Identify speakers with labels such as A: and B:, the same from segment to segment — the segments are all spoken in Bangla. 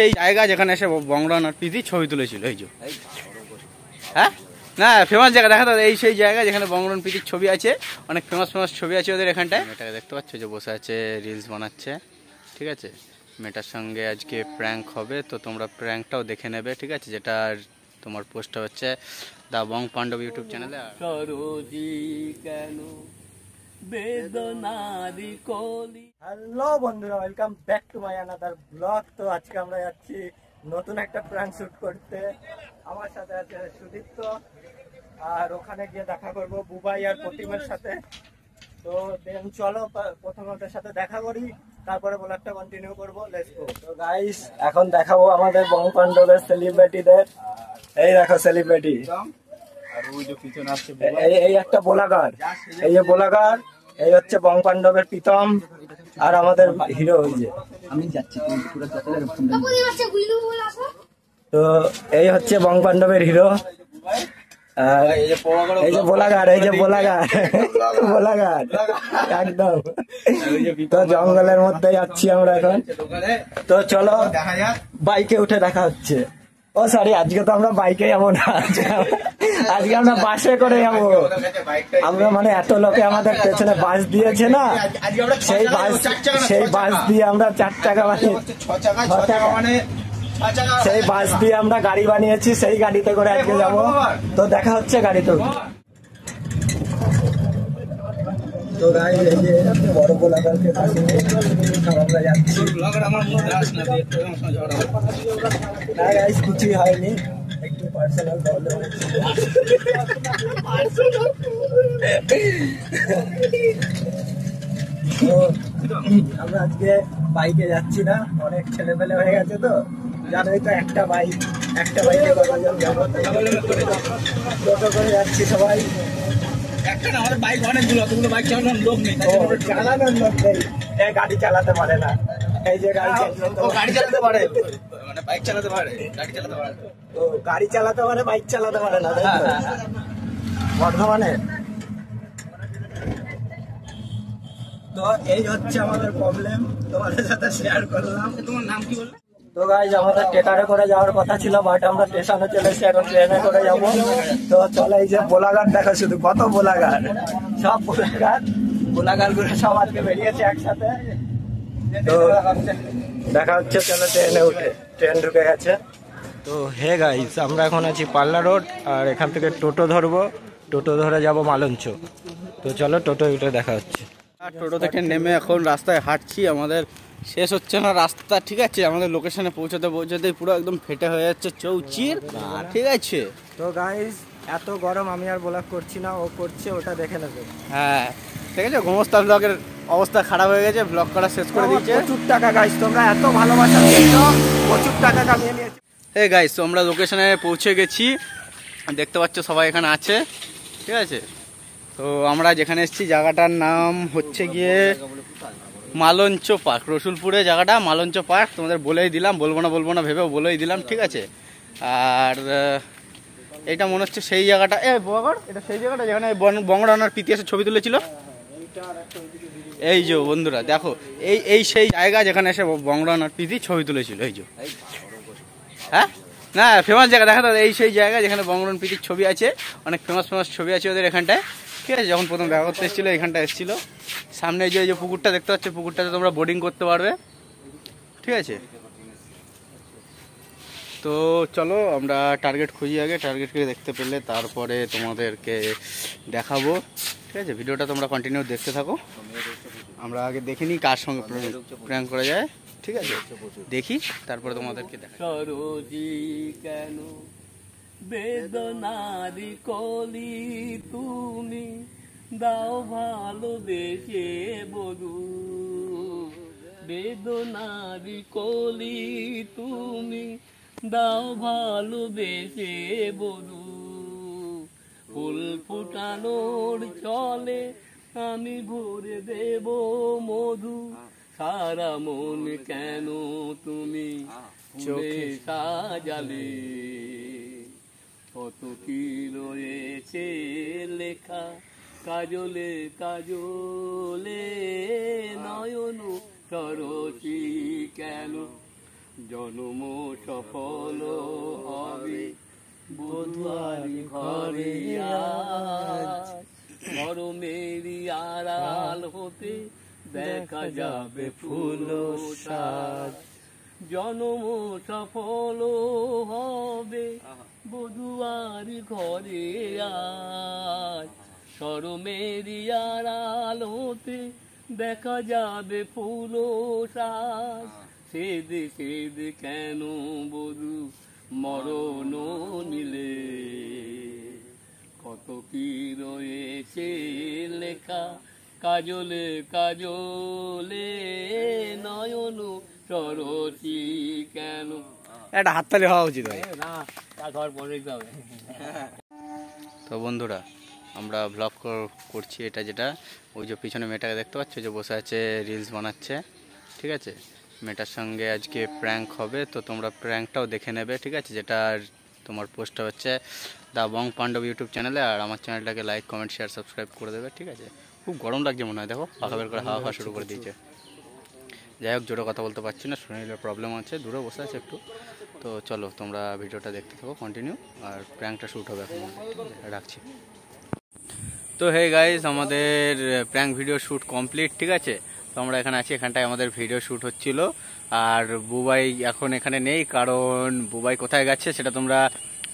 A: এই জায়গা যেখানে এসে বংরন আর প্রীতি ছবি তুলেছিল এই যে হ্যাঁ না ফেমাস জায়গা দেখা দাদা এই সেই জায়গা যেখানে বংরন প্রীতির ছবি আছে অনেক ফেমাস ছবি আছে ওদের এখানটায় মেয়েটাকে দেখতে পাচ্ছ যে বসে আছে রিলস বানাচ্ছে ঠিক আছে মেয়েটার সঙ্গে আজকে প্র্যাঙ্ক হবে তো তোমরা প্র্যাঙ্কটাও দেখে নেবে ঠিক আছে যেটা তোমার পোস্টটা হচ্ছে দা বং পাণ্ডব ইউটিউব চ্যানেলে
B: হ্যালো বন্ধুরা, welcome back to my another blog. তো আজকে আমরা যাচ্ছি নতুন একটা প্র্যাঙ্ক শুট করতে। আমার সাথে আছে সুদীপ্ত, আর ওখানে গিয়ে দেখা করব বুবাই আর প্রতিমের সাথে। তো দেন চলো প্রথমে ওদের সাথে দেখা করি, তারপরে ব্লগটা কন্টিনিউ করবো। Let's go. তো গাইস এখন দেখাবো আমাদের বং পাণ্ডবের সেলিব্রিটিদের। এই দেখো সেলিব্রিটি, এই একটা বোলাগার, এই যে বোলাগার, এই হচ্ছে বং পাণ্ডবের প্রীতম, আর আমাদের হিরো ওই যে আমি যাচ্ছি। তো এই হচ্ছে বং পাণ্ডবের হিরো, এই যে বোলাগার, এই যে বোলাগার বোলাগার একদম। তো জঙ্গলের মধ্যে যাচ্ছি আমরা এখন। তো চলো বাইকে উঠে দেখা হচ্ছে। ও সরি, আজকে তো আমরা বাইকে যাবো না, আজকে আমরা বাসে করে যাবো। আমরা মানে এত লোকে আমাদের পেছনে বাস দিয়েছে না, সেই বাস দিয়ে আমরা 4 টাকা সেই বাস দিয়ে আমরা গাড়ি বানিয়েছি, সেই গাড়িতে করে আজকে যাবো। তো দেখা হচ্ছে গাড়িতে। তো গাইস এই যে বড় গোলাকারকে আমরা যাচ্ছি। না গাইস কিছুই হয়নি, একটু পার্সোনাল প্রবলেম হচ্ছে। তো আমরা আজকে বাইকে যাচ্ছি না, অনেক ছেলেপেলে হয়ে গেছে। তো জানোই তো একটা বাইকে কতজন যাবো, টোটো করে যাচ্ছি সবাই। আমাদের বাইক অনেকগুলো, অতগুলো বাইক চালানোর লোক নেই, চালানোর লোক নেই, গাড়ি চালাতে পারে না। এই যে গাড়ি চালাতে পারে, মানে বাইক চালাতে পারে, গাড়ি চালাতে পারে, তো গাড়ি চালাতে পারে, বাইক চালাতে পারে না বর্ধমানে। তো এই হচ্ছে আমাদের প্রবলেম, তোমাদের সাথে শেয়ার করলাম। তোমার নাম কি বললো? তো গাইস আমাদের ট্রেকারে করে যাওয়ার কথা ছিল, বাট আমরা স্টেশনে চলে এসেছি, এখন ট্রেনে করে যাবো। তো চলো, এই যে বোলাগার দেখো, শুধু কত বোলাগার, সব বোলাগার গুলো সব আজকে বেরিয়েছে একসাথে। তো দেখা হচ্ছে, চলো ট্রেনে উঠে, ট্রেন ঢুকে গেছে। তো হে গাইস আমরা এখন আছি পাল্লা রোড, আর এখান থেকে টোটো ধরবো, টোটো ধরে যাব মালঞ্চ। তো চলো টোটো উঠে দেখা হচ্ছে।
A: টোটো থেকে নেমে এখন রাস্তায় হাঁটছি, আমাদের শেষ হচ্ছে না রাস্তা ঠিক আছে। আমাদের লোকেশনে পৌঁছাতেই পুরো একদম ফেটে হয়ে যাচ্ছে চৌচির ঠিক আছে। তো গাইস এত গরম, আমি আর ব্লগ করছি না, ও করছে, ওটা দেখে নেবে। হ্যাঁ ঠিক আছে, গোমস্তা ব্লগের অবস্থা খারাপ হয়ে গেছে, ব্লগ করা শেষ করে দিয়েছে। প্রচুর টাকা গাইস, তোমরা এত ভালোবাসা দিয়েছো, প্রচুর টাকা কামিয়ে নিয়েছি। হ্যাঁ গাইস তো আমরা লোকেশনে পৌঁছে গেছি, দেখতে পাচ্ছ সবাই এখানে আছে ঠিক আছে। তো আমরা যেখানে এসেছি জায়গাটার নাম হচ্ছে গিয়ে মালঞ্চ পার্ক, রসুলপুরে জায়গাটা মালঞ্চ পার্ক। তোমাদের বলেই দিলাম, বলবো না ভেবেও বলেই দিলাম ঠিক আছে। আর এটা মনে হচ্ছে সেই জায়গাটা, এটা সেই জায়গাটা যেখানে বংরন আর প্রীতি এসে ছবি তুলেছিল। এই যে বন্ধুরা দেখো, এই সেই জায়গা যেখানে এসে বংরন আর প্রীতি ছবি তুলেছিল এই যে হ্যাঁ না ফেমাস জায়গা দেখা দাদা এই সেই জায়গা যেখানে বংরন প্রীতির ছবি আছে, অনেক ফেমাস ছবি আছে ওদের এখানটায় ঠিক আছে। যখন প্রথম দেখা করতে এসেছিলো এখানটা এসেছিল, সামনে যে এই যে পুকুরটা দেখতে পাচ্ছ, পুকুরটাতে তোমরা বোটিং করতে পারবে ঠিক আছে। তো চলো আমরা টার্গেট খুঁজি, আগে টার্গেটকে দেখতে পেলে তারপরে তোমাদেরকে দেখাবো ঠিক আছে। ভিডিওটা তোমরা কন্টিনিউ দেখতে থাকো, আমরা আগে দেখিনি কার সঙ্গে প্র্যাঙ্ক করা যায় ঠিক আছে, দেখি তারপরে তোমাদেরকে দেখা। কেন বেদনারি কলি তুমি দাও ভালোবেসে বধু, বেদনারি কলি তুমি দাও ভালোবেসে বধু, ফুল ফুটানোর চলে আমি ভরে দেব মধু, সারা মন কেন তুমি চোখে সাজালে, কত কি রয়েছে লেখা কাজলে কাজলে, নয়ন সরসী কেন
C: জন্ম সফল হবে বধুয়ারি ঘরে আজ, মরমেরি আড়াল হতে দেখা যাবে ফুল সাজ। জন্ম সফল হবে বধুয়ারি ঘরে আজ, শরমেরি আড়াল হতে দেখা যাবে ফুল সাজ। সেদে সেদে কেন বধূ মরণ নিলে, কত কি রয়েছে লেখা কাজলে কাজলে, নয়ন সরসী কেন।
A: একটা হাততালি হওয়া উচিত ভাই।
C: না, তা ঘর পরে দিতে হবে।
A: তো বন্ধুরা, আমরা ব্লগ করছি এটা, যেটা ওই যে পিছনে মেয়েটাকে দেখতে পাচ্ছ যে বসে আছে রিলস বানাচ্ছে, ঠিক আছে। মেয়েটার সঙ্গে আজকে প্র্যাঙ্ক হবে, তো তোমরা প্র্যাঙ্কটাও দেখে নেবে, ঠিক আছে। যেটা তোমার পোস্টটা হচ্ছে দ্য বং পাণ্ডব ইউটিউব চ্যানেলে, আর আমার চ্যানেলটাকে লাইক কমেন্ট শেয়ার সাবস্ক্রাইব করে দেবে, ঠিক আছে। খুব গরম লাগছে মনে হয়, দেখো পাখা বের করে হাওয়া খাওয়া শুরু করে দিয়েছে। যাই হোক, জোরে কথা বলতে পারছি না, শরীরের প্রবলেম আছে, দূরে বসে আছে একটু। তো চলো তোমরা ভিডিওটা দেখতে থাকো কন্টিনিউ, আর প্র্যাঙ্কটা শ্যুট হবে এখন, রাখছি। তো হে গাইস, আমাদের প্র্যাঙ্ক ভিডিও শ্যুট কমপ্লিট, ঠিক আছে। তো আমরা এখানে আছি, এখানটায় আমাদের ভিডিও শ্যুট হচ্ছিল। আর বুবাই এখন এখানে নেই, কারণ বুবাই কোথায় গেছে সেটা তোমরা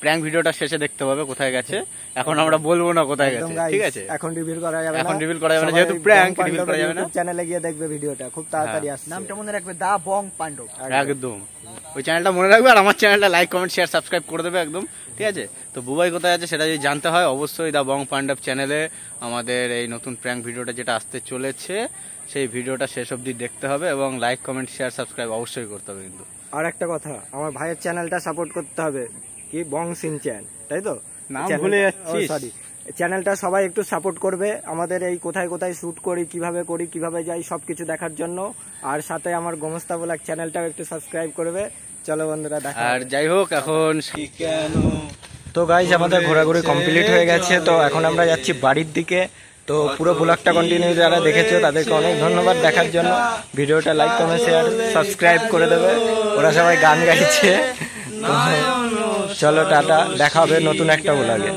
A: প্র্যাঙ্ক ভিডিওটা শেষে দেখতে পাবে কোথায় গেছে। এখন আমরা বলবো না কোথায় গেছে, ঠিক আছে।
B: এখন রিভিল করা যাবে না,
A: এখন রিভিল করা যাবে না, যেহেতু প্র্যাঙ্ক রিভিল করা যাবে না।
B: চ্যানেলে গিয়ে দেখবে ভিডিওটা, খুব তাড়াতাড়ি আসছে। নামটা মনে রাখবে, দা বং পাণ্ডব।
A: একদম ওই চ্যানেলটা মনে রাখবে, আর আমার চ্যানেলটা লাইক কমেন্ট শেয়ার সাবস্ক্রাইব করে দেবে একদম, ঠিক আছে। তো বুবাই কোথায় আছে সেটা যদি জানতে হয়, অবশ্যই দা বং পাণ্ডব চ্যানেলে আমাদের এই নতুন প্র্যাঙ্ক ভিডিওটা যেটা আসতে চলেছে, সেই ভিডিওটা শেষ অবধি দেখতে হবে, এবং লাইক কমেন্ট শেয়ার সাবস্ক্রাইব অবশ্যই করতে হবে কিন্তু।
B: আর একটা কথা, আমার ভাইয়ের চ্যানেলটা সাপোর্ট করতে হবে, কি বং সিন চ্যান, তাই তো?
A: নাম ভুলে যাচ্ছিস।
B: সরি, চ্যানেলটা সবাই একটু সাপোর্ট করবে, আমাদের এই কোথায় কোথায় শুট করি, কিভাবে যাই, সবকিছু দেখার জন্য। আর সাথে আমার গোমস্তা ব্লগ চ্যানেলটাও একটু সাবস্ক্রাইব করবে। চলো বন্ধুরা, দেখা।
A: আর যাই হোক, এখন
B: তো গাইজ, আমাদের ঘোরাঘুরি কমপ্লিট হয়ে গেছে, তো এখন আমরা যাচ্ছি বাড়ির দিকে। তো পুরো ব্লগটা কন্টিনিউ যারা দেখেছো তাদেরকে অনেক ধন্যবাদ দেখার জন্য। ভিডিওটা লাইক কমেন্ট শেয়ার সাবস্ক্রাইব করে দেবে। ওরা সবাই গান গাইছে। চলো টাটা, দেখা হবে নতুন একটা ব্লগে।